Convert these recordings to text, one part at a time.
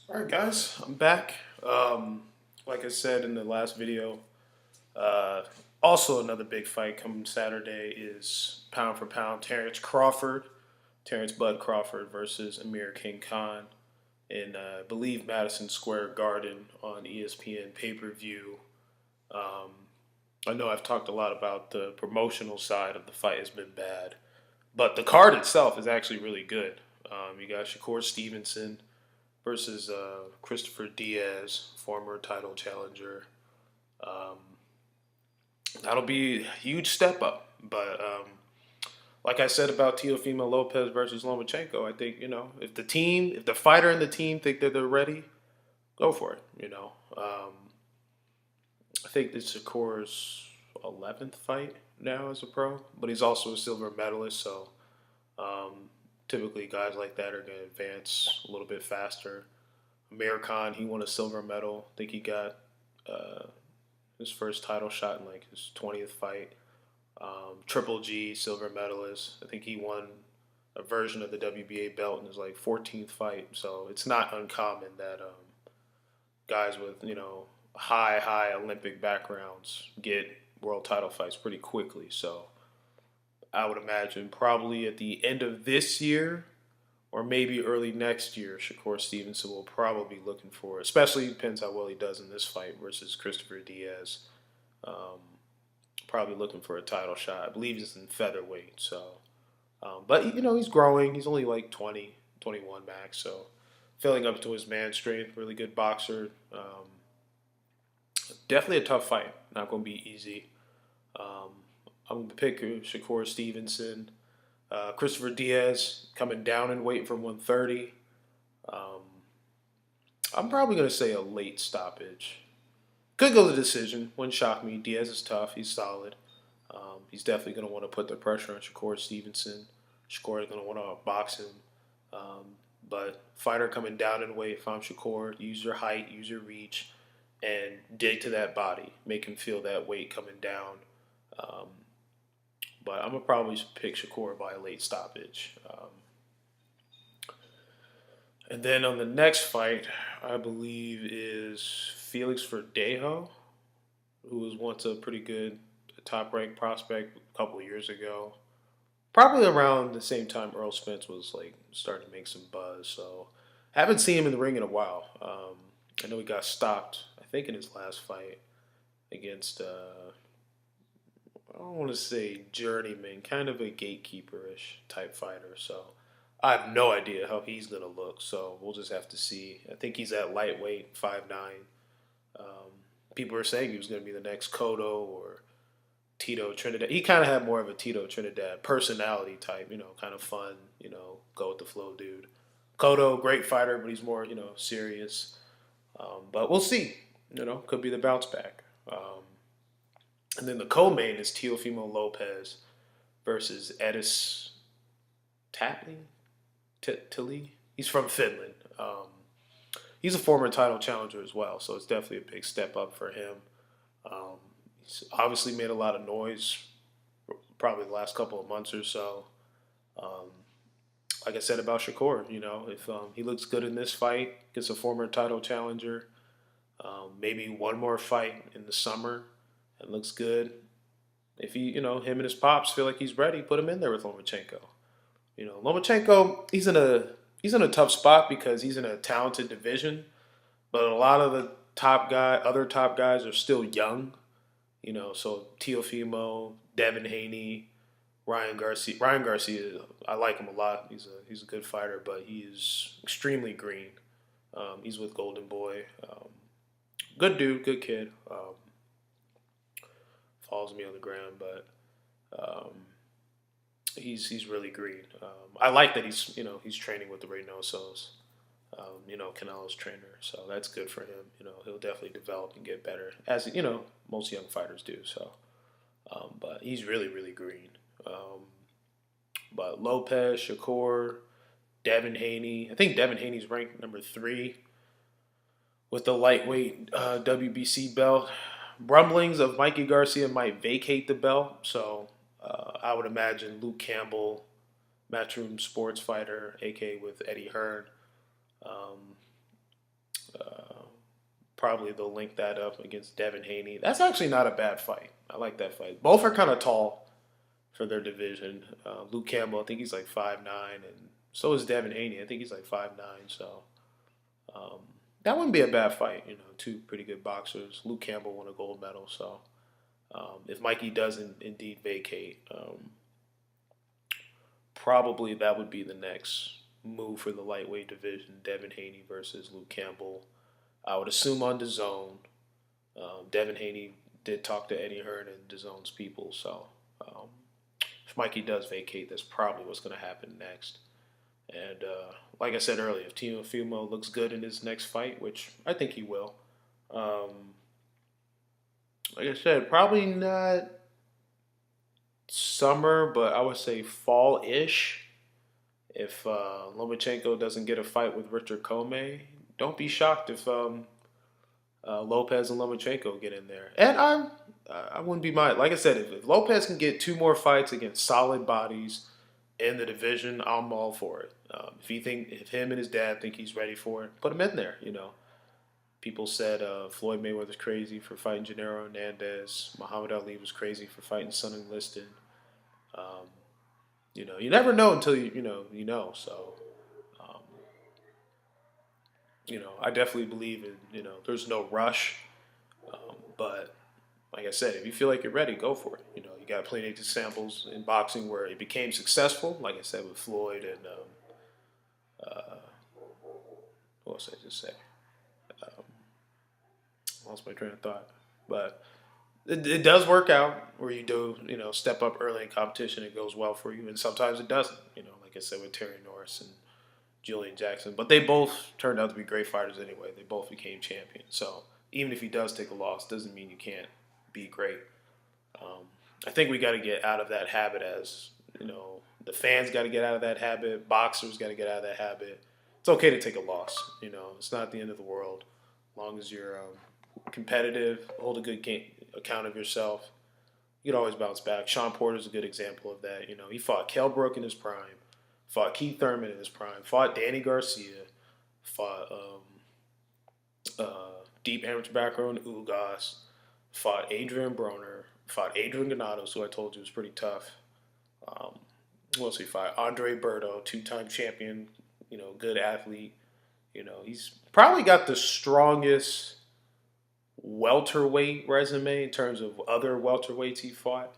All right, guys, I'm back. Like I said in the last video, uh, also another big fight coming Saturday is pound for pound Terence Bud Crawford versus Amir King Khan in, I believe, Madison Square Garden on ESPN pay per view. Um, I know I've talked a lot about the promotional side of the fight has been bad, but the card itself is actually really good. You got Shakur Stevenson versus Christopher Diaz, former title challenger. Um, that'll be a huge step up. But like I said about Teofimo Lopez versus Lomachenko, I think if the fighter and the team think that they're ready, go for it. I think this is Shakur's 11th fight now as a pro, but he's also a silver medalist, so um, typically guys like that are going to advance a little bit faster. Amir Khan, he won a silver medal. I think he got uh, his first title shot in like his 20th fight. Triple G, silver medalist. I think he won a version of the WBA belt in his like 14th fight. So it's not uncommon that guys with high Olympic backgrounds get world title fights pretty quickly. So I would imagine probably at the end of this year or maybe early next year, Shakur Stevenson will probably be looking for, especially depends how well he does in this fight versus Christopher Diaz. Um, Probably looking for a title shot. I believe he's in featherweight. So, but he's growing. He's only like 20, 21 max. So, filling up to his man strength. Really good boxer. Definitely a tough fight. Not going to be easy. Um, I'm going to pick Shakur Stevenson. Christopher Diaz coming down in weight from 130. Um, I'm probably going to say a late stoppage. Could go the decision. Wouldn't shock me. Diaz is tough. He's solid. He's definitely going to want to put the pressure on Shakur Stevenson. Shakur is going to want to box him. Um, but fighter coming down in weight, if I'm Shakur, use your height, use your reach, and dig to that body. Make him feel that weight coming down. Um, but I'm going to probably pick Shakur by a late stoppage. And then on the next fight, I believe is Felix Verdejo, who was once a pretty good top ranked prospect a couple of years ago. Probably around the same time Earl Spence was like starting to make some buzz. So haven't seen him in the ring in a while. I know he got stopped, I think, in his last fight against I don't want to say journeyman, kind of a gatekeeper-ish type fighter. So I have no idea how he's gonna look. So we'll just have to see. I think he's at lightweight, 5'9". Um, People are saying he was gonna be the next Cotto or Tito Trinidad. He kind of had more of a Tito Trinidad personality type, kind of fun, go with the flow dude. Cotto, great fighter, but he's more, serious. But we'll see. Could be the bounce back. And then the co-main is Teofimo Lopez versus Edis Tatley. Tilly. He's from Finland. He's a former title challenger as well, so it's definitely a big step up for him. Um, he's obviously made a lot of noise, probably the last couple of months or so. Um, like I said about Shakur, if he looks good in this fight, gets a former title challenger, maybe one more fight in the summer, and looks good. If him and his pops feel like he's ready, put him in there with Lomachenko. Lomachenko, he's in a tough spot because he's in a talented division, but a lot of the other top guys are still young. So Teofimo, Devin Haney, Ryan Garcia. Ryan Garcia, I like him a lot. He's a good fighter, but he is extremely green. He's with Golden Boy. Good dude, good kid. Follows me on the ground, but um, he's really green. I like that he's training with the Reynosos. Canelo's trainer, so that's good for him. He'll definitely develop and get better, as most young fighters do. So, but he's really really green. But Lopez, Shakur, Devin Haney. I think Devin Haney's ranked number 3 with the lightweight WBC belt. Rumblings of Mikey Garcia might vacate the belt, so I would imagine Luke Campbell, Matchroom Sports Fighter, aka with Eddie Hearn, um, probably they'll link that up against Devin Haney. That's actually not a bad fight. I like that fight. Both are kind of tall for their division. Luke Campbell, I think he's like 5'9", and so is Devin Haney. I think he's like 5'9". So um, that wouldn't be a bad fight. You know, two pretty good boxers. Luke Campbell won a gold medal, so if Mikey doesn't indeed vacate, probably that would be the next move for the lightweight division. Devin Haney versus Luke Campbell. I would assume on DAZN. Devin Haney did talk to Eddie Hearn and DAZN's people, so if Mikey does vacate, that's probably what's going to happen next. And like I said earlier, if Teofimo looks good in his next fight, which I think he will, like I said, probably not summer, but I would say fall-ish. If Lomachenko doesn't get a fight with Richard Comey, don't be shocked if Lopez and Lomachenko get in there. And I wouldn't be mad. Like I said, if Lopez can get two more fights against solid bodies in the division, I'm all for it. If him and his dad think he's ready for it, put him in there. You know, people said Floyd Mayweather's crazy for fighting Gennaro Hernandez. Muhammad Ali was crazy for fighting Sonny Liston. You know, you never know until you know. So, you know, I definitely believe in, there's no rush. But like I said, if you feel like you're ready, go for it. You know, you got plenty of examples in boxing where it became successful. Like I said, with Floyd and what else did I just say? Um, Lost my train of thought. But it does work out where you do, step up early in competition. It goes well for you, and sometimes it doesn't. You know, like I said with Terry Norris and Julian Jackson. But they both turned out to be great fighters anyway. They both became champions. So even if he does take a loss, doesn't mean you can't be great. I think we got to get out of that habit as, the fans got to get out of that habit. Boxers got to get out of that habit. It's okay to take a loss. It's not the end of the world. As long as you're competitive, hold a good account of yourself, you can always bounce back. Sean Porter's a good example of that. He fought Kell Brook in his prime, fought Keith Thurman in his prime, fought Danny Garcia, fought deep amateur background Ugas, fought Adrian Broner, fought Adrian Granados, who I told you was pretty tough. Who else he fought? Andre Berto, two-time champion, good athlete. He's probably got the strongest welterweight resume in terms of other welterweights he fought.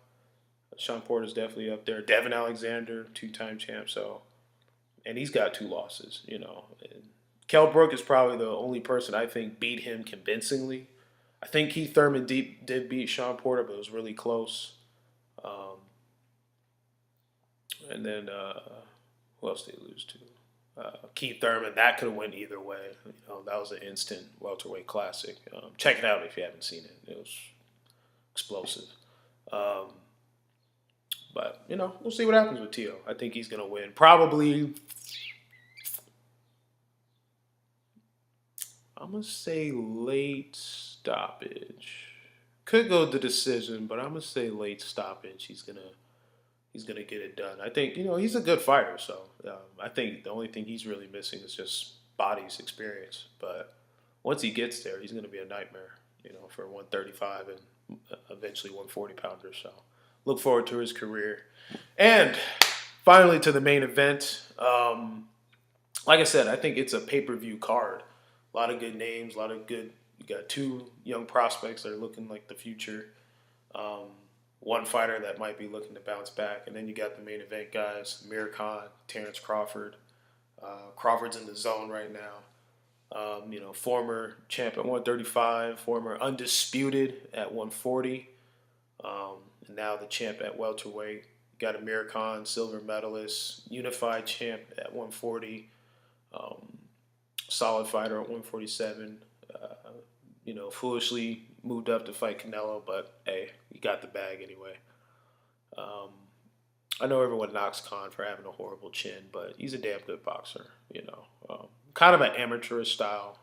Sean Porter's definitely up there. Devin Alexander, two-time champ, and he's got 2 losses, And Kell Brook is probably the only person I think beat him convincingly. I think Keith Thurman did beat Sean Porter, but it was really close. And then who else did he lose to? Keith Thurman. That could have went either way. That was an instant welterweight classic. Check it out if you haven't seen it. It was explosive. But we'll see what happens with Tio. I think he's gonna win. Probably. I'm gonna say late stoppage. Could go to decision, but I'm gonna say late stoppage. He's gonna get it done. I think he's a good fighter, so I think the only thing he's really missing is just body's experience. But once he gets there, he's gonna be a nightmare. For 135 and eventually 140 pounders. So look forward to his career. And finally to the main event. Like I said, I think it's a pay-per-view card. A lot of good names, a lot of good. You got 2 young prospects that are looking like the future. One fighter that might be looking to bounce back, and then you got the main event guys: Amir, Terence, Crawford. Crawford's in the zone right now. Former champ at 135, former undisputed at 140, and now the champ at welterweight. You got Amir Khan, silver medalist, unified champ at 140. Solid fighter at 147. Foolishly moved up to fight Canelo, but hey, he got the bag anyway. I know everyone knocks Khan for having a horrible chin, but he's a damn good boxer. Kind of an amateurish style.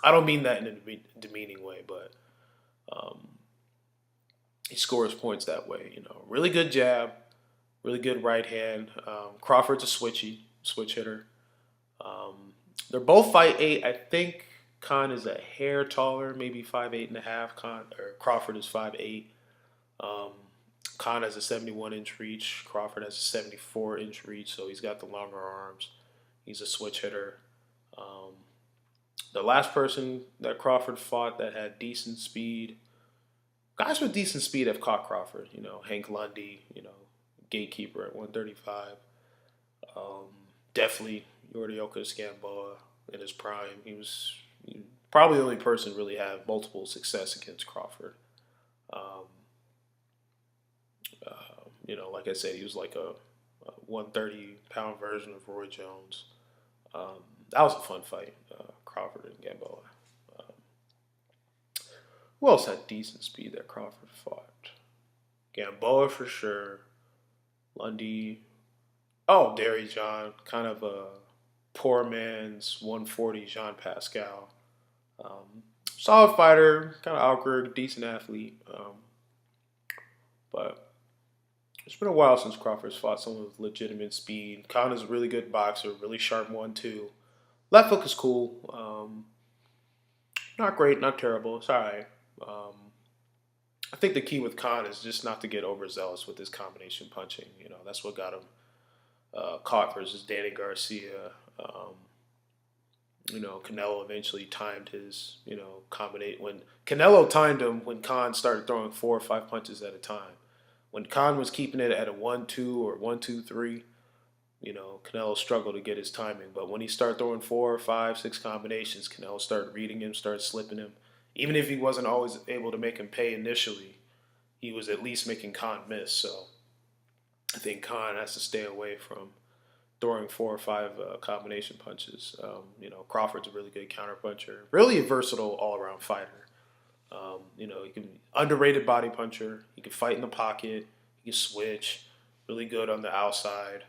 I don't mean that in a demeaning way, but he scores points that way. Really good jab, really good right hand. Crawford's a switch hitter. They're both fight 8. I think Khan is a hair taller, maybe 5'8.5". Crawford is 5'8". Um, Khan has a 71-inch reach. Crawford has a 74-inch reach, so he's got the longer arms. He's a switch hitter. Um, the last person that Crawford fought that had decent speed, guys with decent speed have caught Crawford. Hank Lundy, gatekeeper at 135. Um, Definitely Yordeoka Gamboa in his prime. He was probably the only person to really have multiple success against Crawford. Um, like I said, he was like a 130-pound version of Roy Jones. That was a fun fight, Crawford and Gamboa. Um, who else had decent speed that Crawford fought? Gamboa for sure. Lundy. Oh, Derry John, kind of a poor man's 140 Jean Pascal. Solid fighter, kind of awkward, decent athlete. But it's been a while since Crawford's fought someone with legitimate speed. Connor's a really good boxer, really sharp 1-2. Left hook is cool. Not great, not terrible. It's all right. I think the key with Khan is just not to get overzealous with his combination punching. That's what got him caught versus Danny Garcia. Canelo eventually timed his, combinate. When Canelo timed him, when Khan started throwing 4 or 5 punches at a time. When Khan was keeping it at a 1-2 or 1-2-3, Canelo struggled to get his timing. But when he started throwing 4, 5, 6 combinations, Canelo started reading him, started slipping him. Even if he wasn't always able to make him pay initially, he was at least making Khan miss. So I think Khan has to stay away from throwing 4 or 5 combination punches. Crawford's a really good counterpuncher, really a versatile all-around fighter. He can underrated body puncher. He can fight in the pocket. He can switch. Really good on the outside.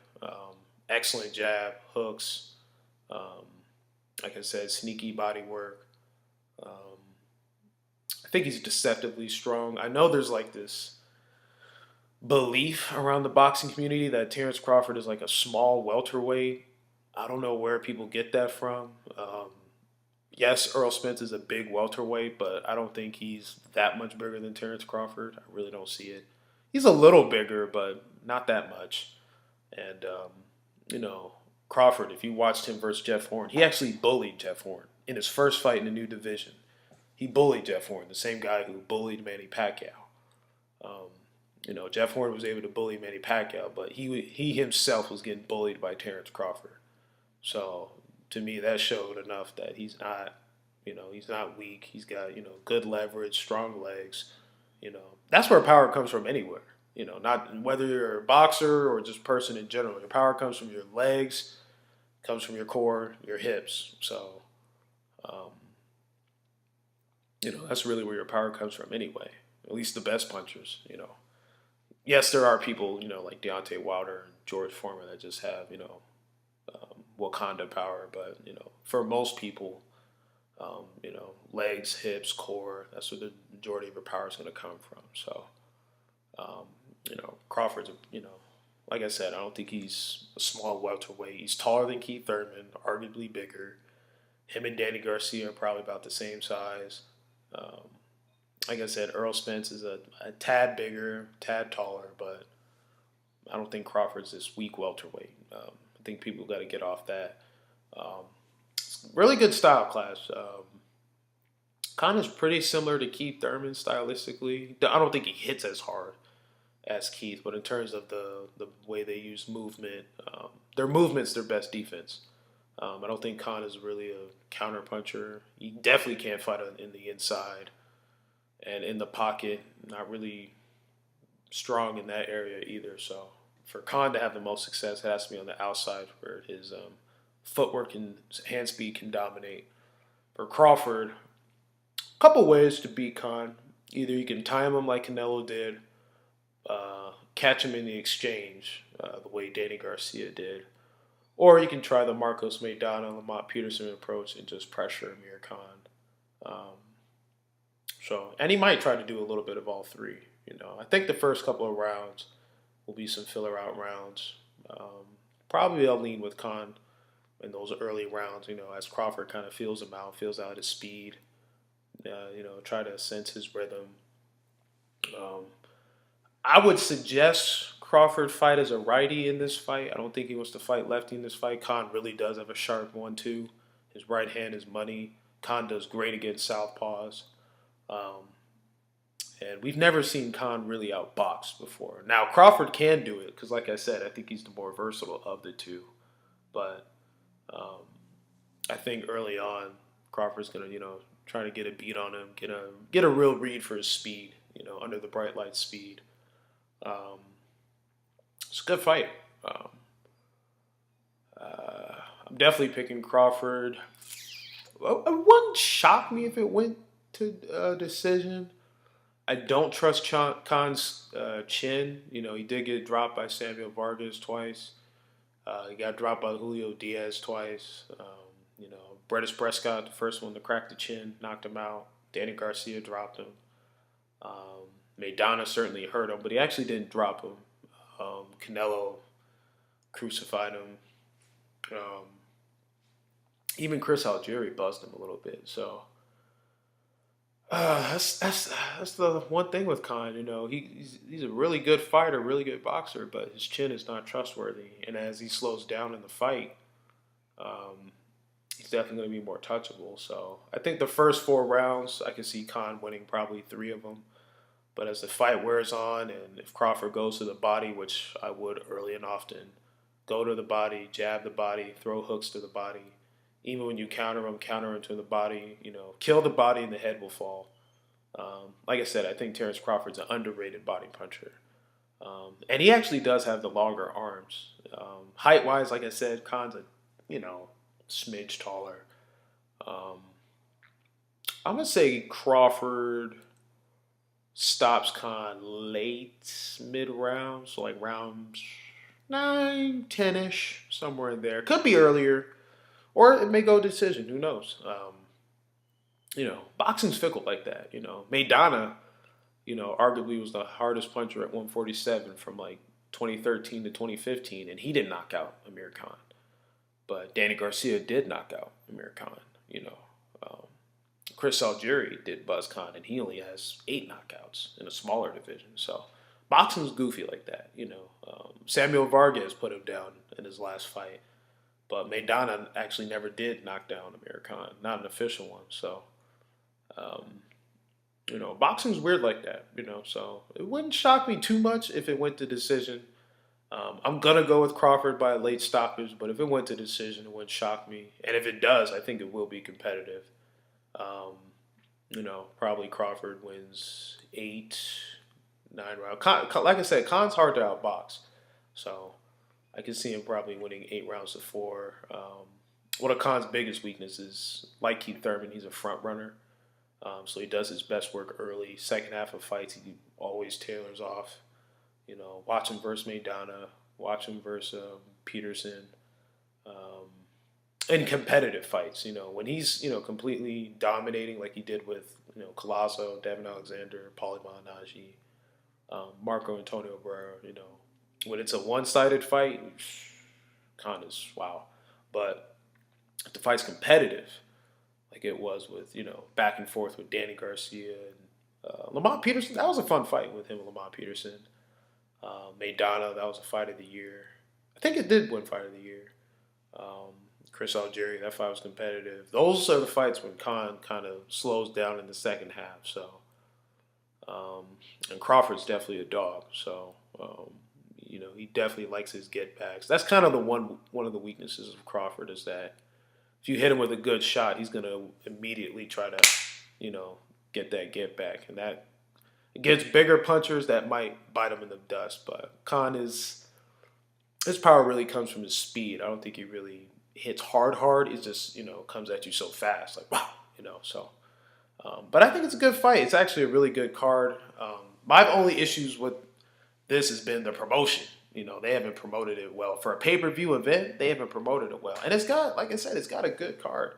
Excellent jab, hooks. Um, like I said, sneaky body work. Um, I think he's deceptively strong. I know there's like this belief around the boxing community that Terence Crawford is like a small welterweight. I don't know where people get that from. Yes, Earl Spence is a big welterweight, but I don't think he's that much bigger than Terence Crawford. I really don't see it. He's a little bigger, but not that much. And, Crawford, if you watched him versus Jeff Horn, he actually bullied Jeff Horn in his first fight in the new division. He bullied Jeff Horn, the same guy who bullied Manny Pacquiao. Um, Jeff Horn was able to bully Manny Pacquiao, but he himself was getting bullied by Terence Crawford. So to me, that showed enough that he's not weak. He's got good leverage, strong legs. That's where power comes from anywhere. Not whether you're a boxer or just person in general. Your power comes from your legs, comes from your core, your hips. So, um, that's really where your power comes from anyway. At least the best punchers. Yes, there are people, like Deontay Wilder and George Foreman that just have, Wakanda power. But, for most people, legs, hips, core, that's where the majority of your power is going to come from. So, um, Crawford's, like I said, I don't think he's a small welterweight. He's taller than Keith Thurman, arguably bigger. Him and Danny Garcia are probably about the same size. Um, like I said, Earl Spence is a tad bigger, tad taller, but I don't think Crawford's this weak welterweight. I think people got to get off that. Um, Really good style class. Kind of pretty similar to Keith Thurman stylistically. I don't think he hits as hard as Keith, but in terms of the way they use movement, their movement's their best defense. I don't think Khan is really a counter puncher. He definitely can't fight in the inside and in the pocket. Not really strong in that area either. So for Khan to have the most success, it has to be on the outside where his footwork and hand speed can dominate. For Crawford, a couple ways to beat Khan. Either you can time him like Canelo did, catch him in the exchange, the way Danny Garcia did, or you can try the Marcos Maidana, Lamont Peterson approach and just pressure Amir Khan. Um, and he might try to do a little bit of all three. I think the first couple of rounds will be some filler out rounds. Probably I'll lean with Khan in those early rounds. As Crawford kind of feels out his speed. Try to sense his rhythm. Um, I would suggest Crawford fight as a righty in this fight. I don't think he wants to fight lefty in this fight. Khan really does have a sharp 1-2. His right hand is money. Khan does great against southpaws. Um, and we've never seen Khan really outbox before. Now, Crawford can do it because, like I said, I think he's the more versatile of the two. But um, I think early on, Crawford's going to, try to get a beat on him, get a real read for his speed, under the bright light speed. Um, it's a good fight. Um, uh, I'm definitely picking Crawford. It wouldn't shock me if it went to decision. I don't trust Khan's chin. He did get dropped by Samuel Vargas twice. He got dropped by Julio Diaz twice. Brettis Prescott, the first one to crack the chin, knocked him out. Danny Garcia dropped him. Maidana certainly hurt him, but he actually didn't drop him. Canelo crucified him. Um, Even Chris Algieri buzzed him a little bit. So that's the one thing with Khan. He's a really good fighter, really good boxer, but his chin is not trustworthy. And as he slows down in the fight, um, he's definitely going to be more touchable. So I think the first 4 rounds, I can see Khan winning probably 3 of them. But as the fight wears on, and if Crawford goes to the body, which I would early and often, go to the body, jab the body, throw hooks to the body. Even when you counter him to the body, kill the body and the head will fall. Like I said, I think Terence Crawford's an underrated body puncher. And he actually does have the longer arms. Height-wise, like I said, Khan's smidge taller. Um, I'm going to say Crawford stops Khan late, mid-round, so like rounds 9, 10-ish, somewhere in there. Could be earlier, or it may go decision. Who knows? Boxing's fickle like that. Maidana, arguably was the hardest puncher at 147 from like 2013 to 2015, and he didn't knock out Amir Khan. But Danny Garcia did knock out Amir Khan. Um, Chris Algieri did buzz Khan, and he only has 8 knockouts in a smaller division. So boxing's goofy like that. Samuel Vargas put him down in his last fight, but Maidana actually never did knock down Amir Khan, not an official one. So, boxing's weird like that. So it wouldn't shock me too much if it went to decision. I'm gonna go with Crawford by a late stoppage, but if it went to decision, it wouldn't shock me. And if it does, I think it will be competitive. Um, Probably Crawford wins 8, 9 rounds. Like I said, Khan's hard to outbox, so I can see him probably winning 8 rounds to 4. One of Khan's biggest weaknesses, like Keith Thurman, he's a front runner, so he does his best work early. Second half of fights, he always tailors off. Watch him versus Maidana, watch him versus Peterson. Um, in competitive fights, when he's, completely dominating like he did with, Collazo, Devin Alexander, Paulie Malignaggi, Marco Antonio Barrera, when it's a one-sided fight, Khan is wow. But if the fight's competitive, like it was with, back and forth with Danny Garcia and Lamont Peterson, that was a fun fight with him and Lamont Peterson. Maidana, that was a fight of the year. I think it did win fight of the year. Chris Algieri, that fight was competitive. Those are the fights when Khan kind of slows down in the second half. So, and Crawford's definitely a dog. So, he definitely likes his get backs. That's kind of one of the weaknesses of Crawford is that if you hit him with a good shot, he's gonna immediately try to, get that get back, and that against bigger punchers that might bite him in the dust. But Khan his power really comes from his speed. I don't think he really hits hard. It just, comes at you so fast. Like, wow, so. But I think it's a good fight. It's actually a really good card. My only issues with this has been the promotion. They haven't promoted it well. For a pay-per-view event, they haven't promoted it well. And it's got, like I said, it's got a good card.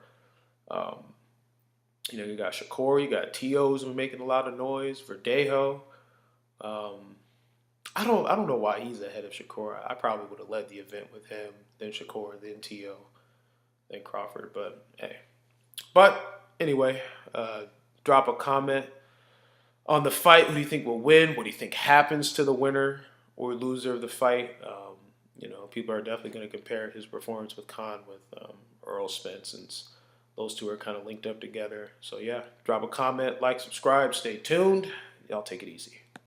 You got Shakur, you got T.O. who's been making a lot of noise, Verdejo. I don't know why he's ahead of Shakur. I probably would have led the event with him, then Shakur, then T.O. than Crawford. But hey, but anyway, drop a comment on the fight. Who do you think will win? What do you think happens to the winner or loser of the fight? People are definitely going to compare his performance with Khan with Earl Spence, since those two are kind of linked up together. So yeah, drop a comment, like, subscribe, stay tuned. Y'all take it easy.